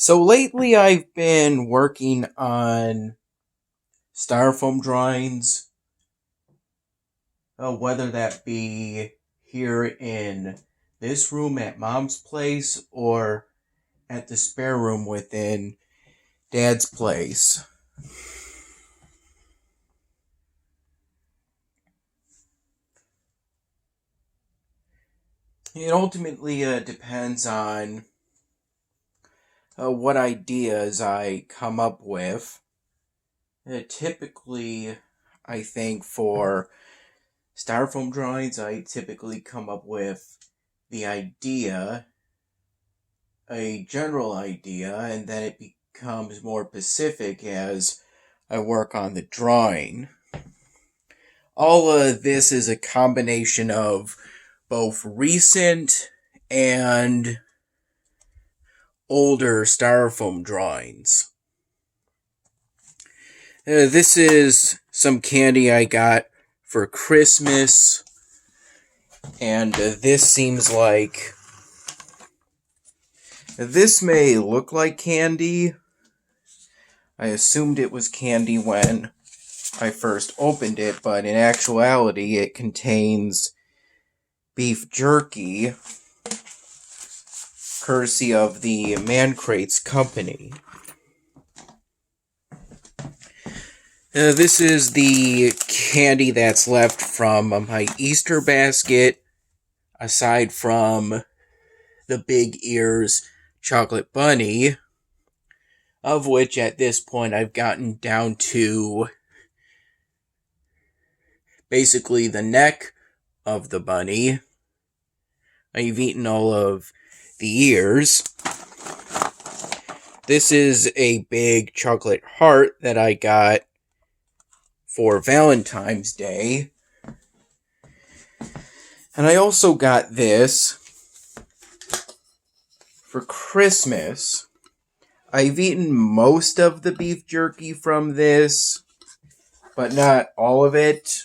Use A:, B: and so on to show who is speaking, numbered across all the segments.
A: So lately I've been working on styrofoam drawings, whether that be here in this room at Mom's place or at the spare room within Dad's place. It ultimately depends on what ideas I come up with. Typically, I think for styrofoam drawings, I typically come up with the idea, a general idea, and then it becomes more specific as I work on the drawing. All of this is a combination of both recent and older styrofoam drawings. This is some candy I got for Christmas, and this seems like... This may look like candy. I assumed it was candy when I first opened it, but in actuality it contains beef jerky, courtesy of the Man Crates company. This is the candy that's left from my Easter basket, aside from the Big Ears chocolate bunny, of which at this point I've gotten down to basically the neck of the bunny. I've eaten all of the ears. This is a big chocolate heart that I got for Valentine's Day. And I also got this for Christmas. I've eaten most of the beef jerky from this, but not all of it.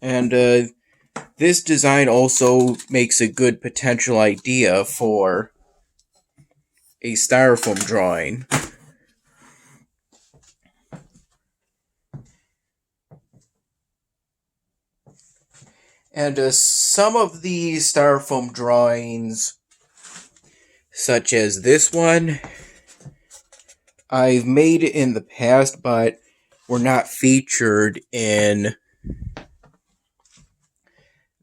A: And this design also makes a good potential idea for a styrofoam drawing. And some of the styrofoam drawings, such as this one, I've made in the past, but were not featured in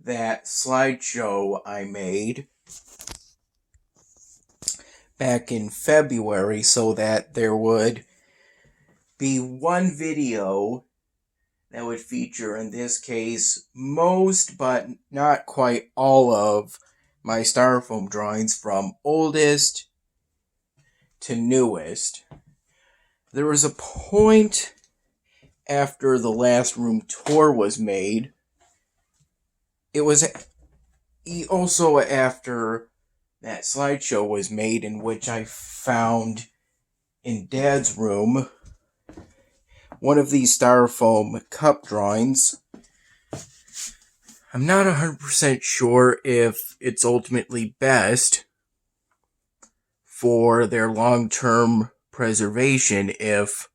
A: that slideshow I made back in February, so that there would be one video that would feature, in this case, most but not quite all of my styrofoam drawings from oldest to newest. There was a point after the last room tour was made. It was also after that slideshow was made, in which I found in Dad's room one of these styrofoam cup drawings. I'm not 100% sure if it's ultimately best for their long-term preservation if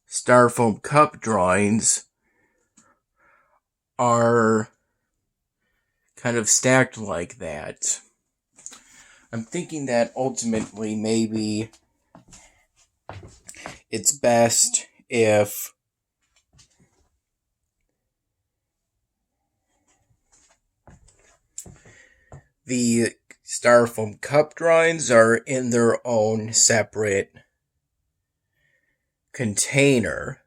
A: styrofoam cup drawings are kind of stacked like that. I'm thinking that ultimately maybe it's best if the styrofoam cup drawings are in their own separate container.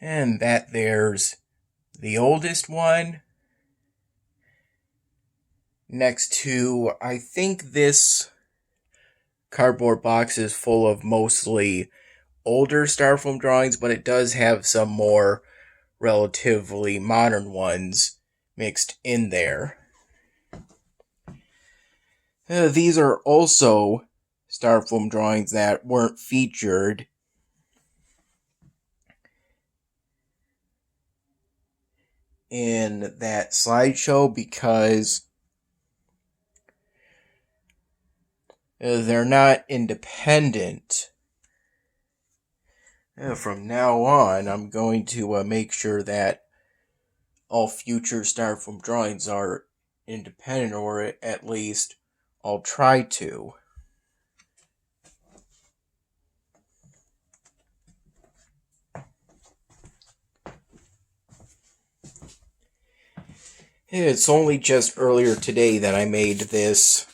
A: And that there's the oldest one next to, I think this cardboard box is full of mostly older styrofoam drawings, but it does have some more relatively modern ones mixed in there. These are also styrofoam drawings that weren't featured in that slideshow because They're not independent. From now on, I'm going to make sure that all future Styrofoam drawings are independent, or at least I'll try to. It's only just earlier today that I made this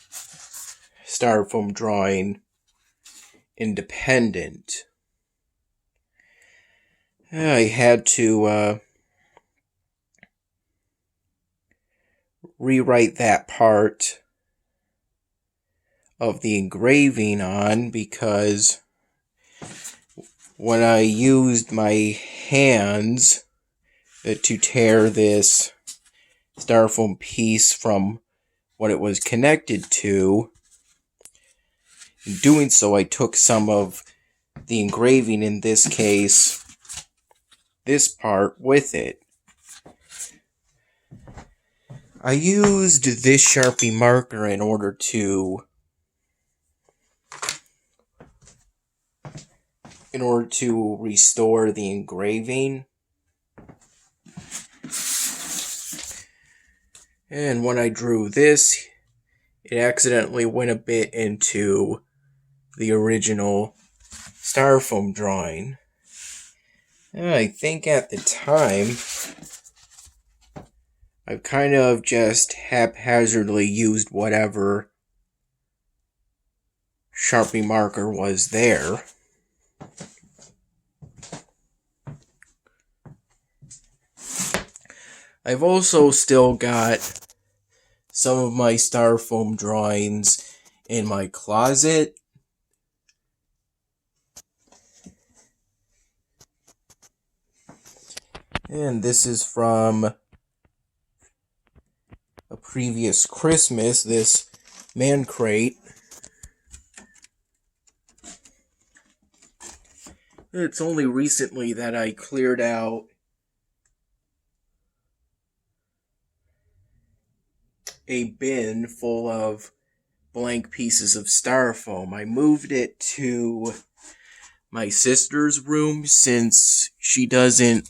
A: Styrofoam drawing independent. I had to rewrite that part of the engraving on, because when I used my hands to tear this Styrofoam piece from what it was connected to, in doing so I took some of the engraving, in this case this part, with it. I used this Sharpie marker in order to restore the engraving. And when I drew this, it accidentally went a bit into the original Styrofoam drawing. And I think at the time, I kind of just haphazardly used whatever Sharpie marker was there. I've also still got some of my Styrofoam drawings in my closet. And this is from a previous Christmas, this man crate. It's only recently that I cleared out a bin full of blank pieces of Styrofoam. I moved it to my sister's room since she doesn't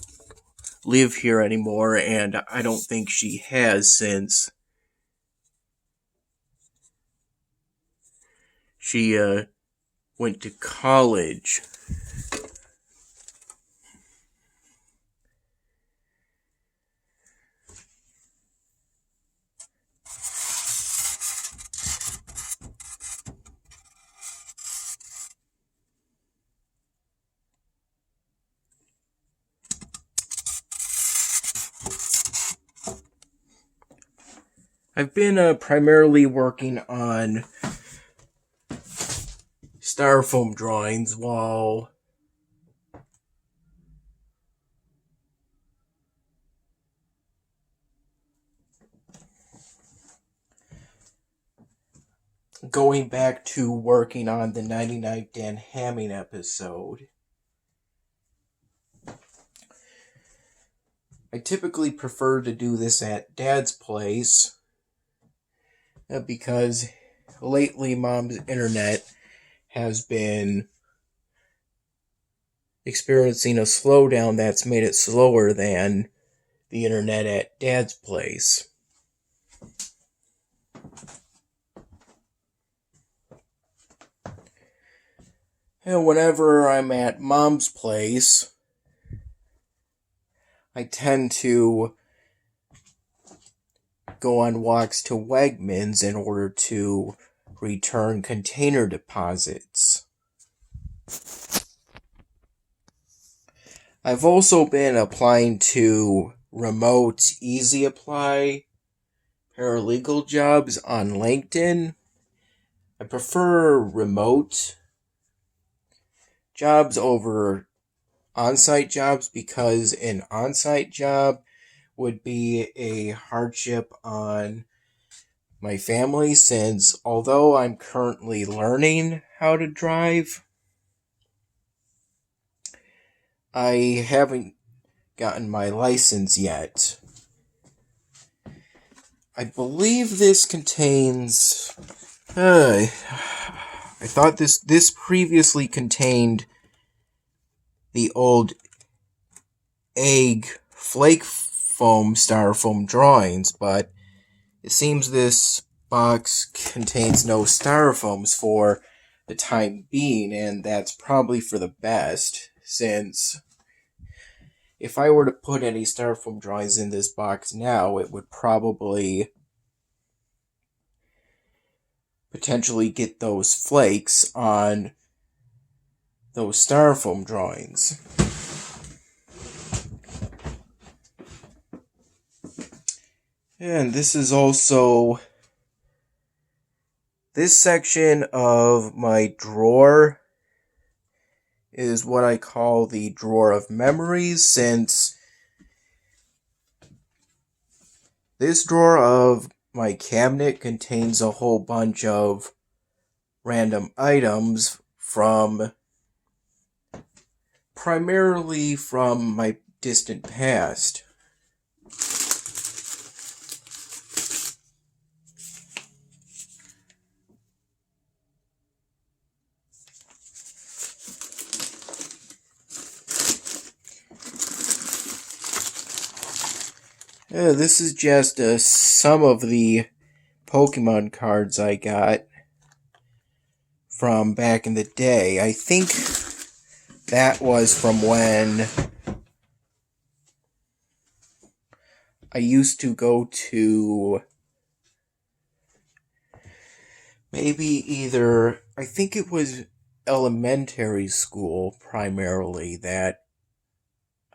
A: live here anymore, and I don't think she has since she went to college. I've been primarily working on Styrofoam drawings while going back to working on the 99 Dan Hamming episode. I typically prefer to do this at Dad's place, because lately Mom's internet has been experiencing a slowdown that's made it slower than the internet at Dad's place. And whenever I'm at Mom's place, I tend to go on walks to Wegmans in order to return container deposits. I've also been applying to remote easy apply paralegal jobs on LinkedIn. I prefer remote jobs over on-site jobs, because an on-site job would be a hardship on my family, since although I'm currently learning how to drive, I haven't gotten my license yet. I believe this contains I thought this previously contained the old egg flake foam styrofoam drawings, but it seems this box contains no styrofoams for the time being, and that's probably for the best, since if I were to put any styrofoam drawings in this box now, it would probably potentially get those flakes on those styrofoam drawings. And this is also this section of my drawer is what I call the drawer of memories, since this drawer of my cabinet contains a whole bunch of random items primarily from my distant past. This is just some of the Pokemon cards I got from back in the day. I think that was from when I used to go to I think it was elementary school primarily that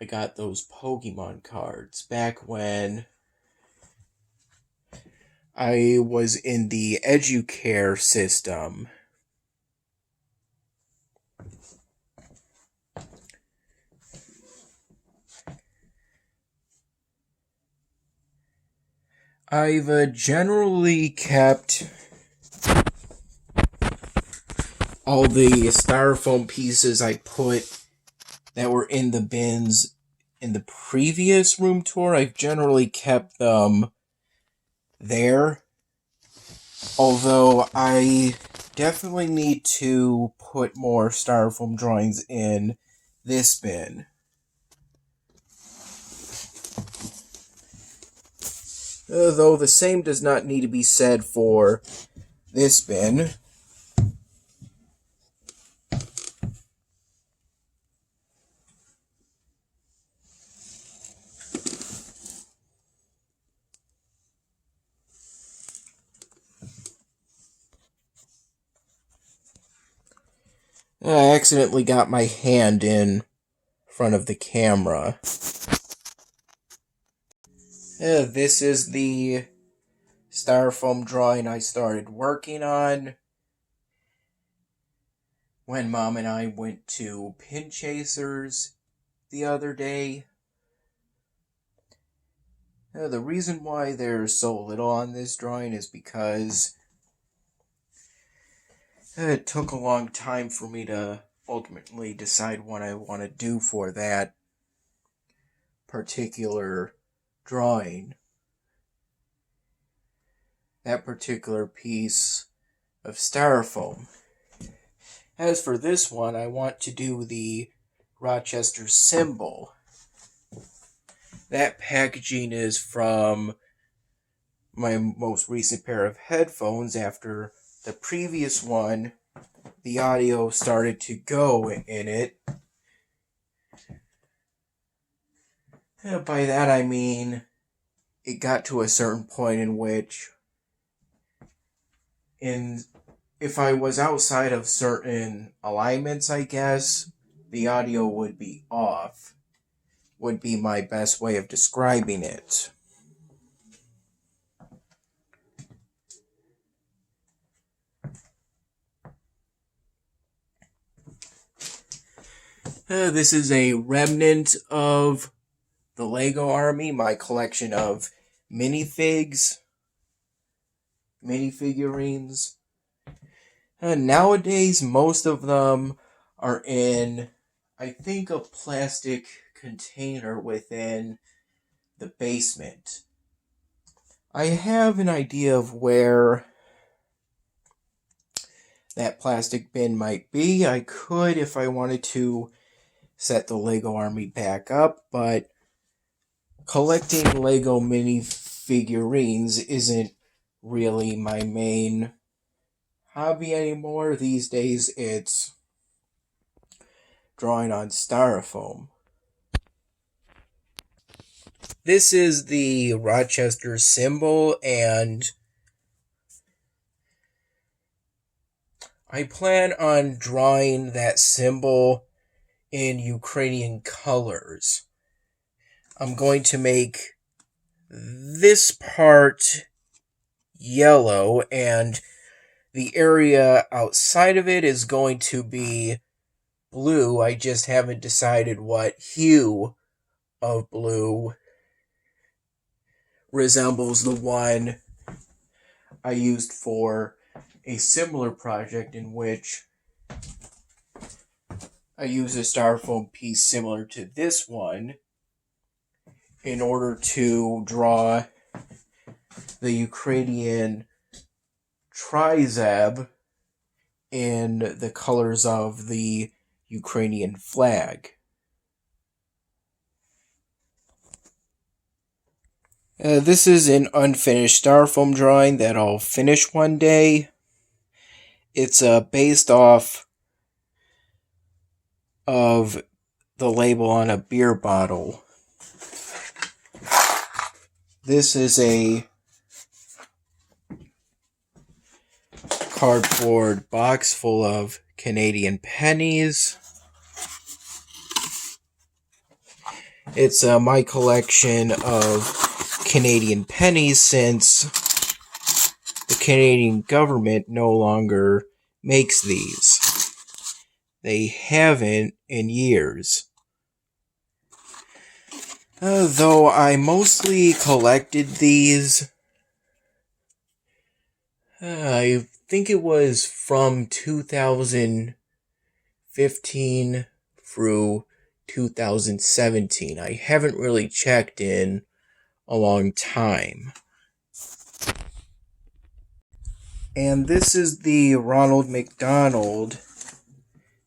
A: I got those Pokemon cards back when I was in the EduCare system. I've generally kept all the styrofoam pieces I put that were in the bins in the previous room tour. I've generally kept them there. Although I definitely need to put more styrofoam drawings in this bin. Though the same does not need to be said for this bin. I accidentally got my hand in front of the camera. This is the styrofoam drawing I started working on when Mom and I went to Pin Chasers the other day. The reason why there's so little on this drawing is because it took a long time for me to ultimately decide what I want to do for that particular drawing. That particular piece of styrofoam. As for this one, I want to do the Rochester symbol. That packaging is from my most recent pair of headphones. After the previous one, the audio started to go in it. By that I mean it got to a certain point in which if I was outside of certain alignments, I guess, the audio would be off, would be my best way of describing it. This is a remnant of the Lego Army, my collection of minifigurines. Nowadays, most of them are in, I think, a plastic container within the basement. I have an idea of where that plastic bin might be. I could, if I wanted to, set the Lego army back up, but collecting Lego minifigurines isn't really my main hobby anymore. These days it's drawing on styrofoam. This is the Rochester symbol, and I plan on drawing that symbol in Ukrainian colors. I'm going to make this part yellow, and the area outside of it is going to be blue. I just haven't decided what hue of blue resembles the one I used for a similar project in which I used a styrofoam piece similar to this one in order to draw the Ukrainian trizab in the colors of the Ukrainian flag. This is an unfinished styrofoam drawing that I'll finish one day. It's based off of the label on a beer bottle. This is a cardboard box full of Canadian pennies. It's my collection of Canadian pennies since the Canadian government no longer makes these. They haven't in years. Though I mostly collected these, I think it was from 2015 through 2017. I haven't really checked in a long time. And this is the Ronald Mcdonald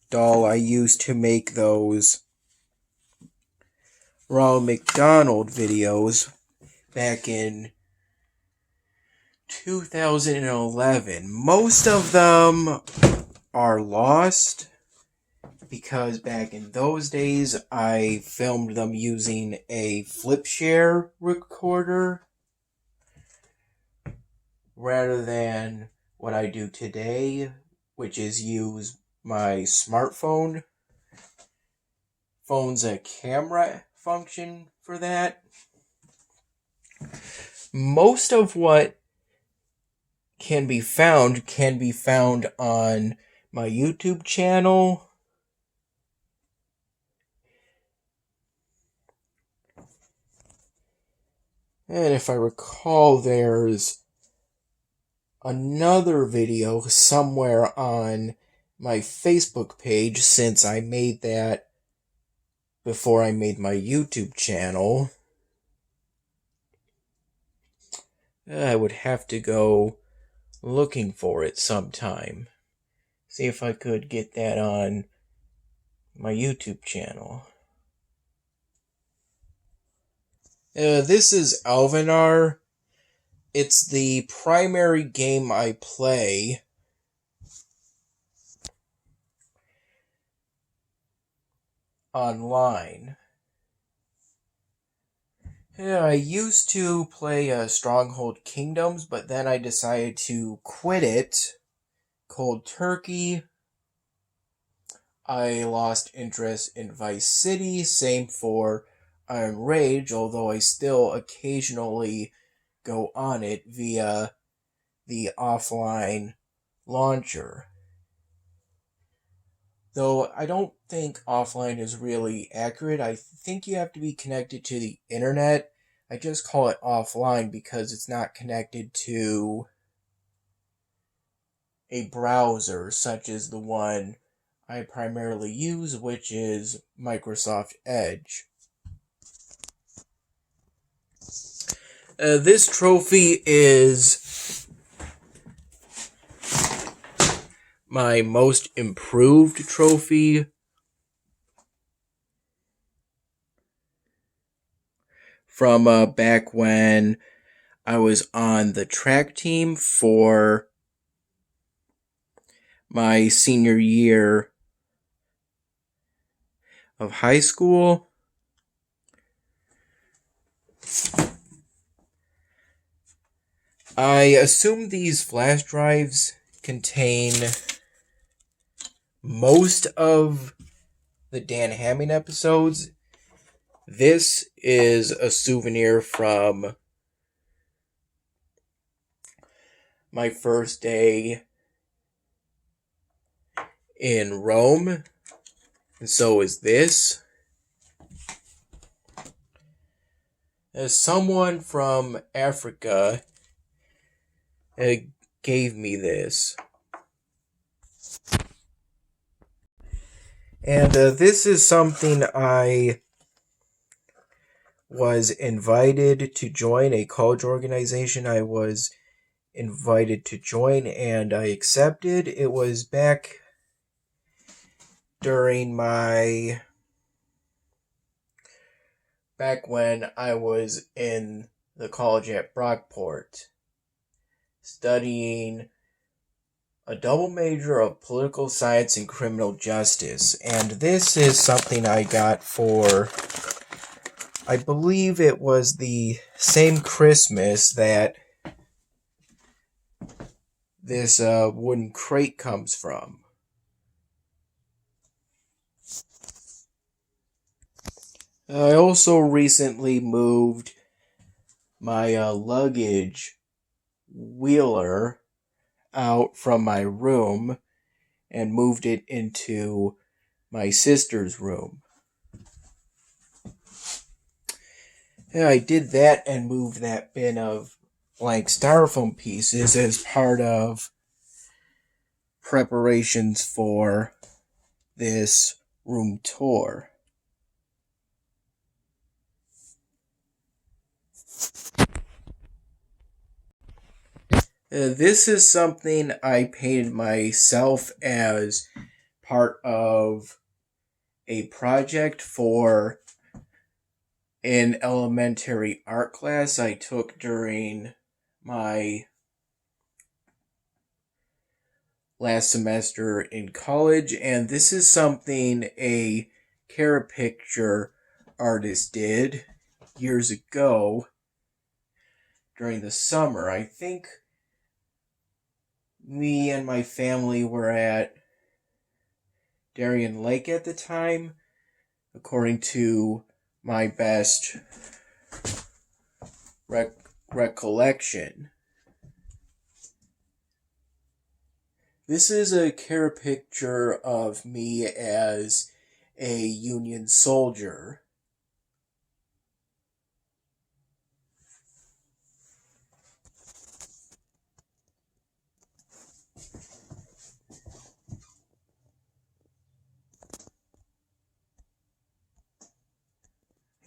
A: doll I used to make those Ronald McDonald videos back in 2011. Most of them are lost because back in those days I filmed them using a flip-share recorder rather than what I do today, which is use my smartphone. Phone's a camera function for that. Most of what can be found on my YouTube channel. And if I recall, there's another video somewhere on my Facebook page since I made that before I made my YouTube channel. I would have to go looking for it sometime. See if I could get that on my YouTube channel. This is Elvenar. It's the primary game I play. Online. I used to play Stronghold Kingdoms, but then I decided to quit it cold turkey. I lost interest in Vice City, same for Iron Rage, although I still occasionally go on it via the offline launcher. Though I don't think offline is really accurate. I think you have to be connected to the internet. I just call it offline because it's not connected to a browser such as the one I primarily use, which is Microsoft Edge. This trophy is my most improved trophy from back when I was on the track team for my senior year of high school. I assume these flash drives contain most of the Dan Hamming episodes. This is a souvenir from my first day in Rome, and so is this. As someone from Africa gave me this. And this is something I was invited to join, a college organization I was invited to join, and I accepted. It was back when I was in the college at Brockport, studying a double major of political science and criminal justice. And this is something I got for, I believe it was the same Christmas that this wooden crate comes from. I also recently moved my luggage wheeler out from my room and moved it into my sister's room. Yeah, I did that and moved that bin of blank styrofoam pieces as part of preparations for this room tour. This is something I painted myself as part of a project for an elementary art class I took during my last semester in college, and this is something a caricature artist did years ago during the summer. I think me and my family were at Darien Lake at the time, according to my best recollection. This is a caricature of me as a Union soldier.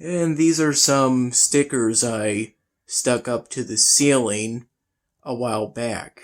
A: And these are some stickers I stuck up to the ceiling a while back.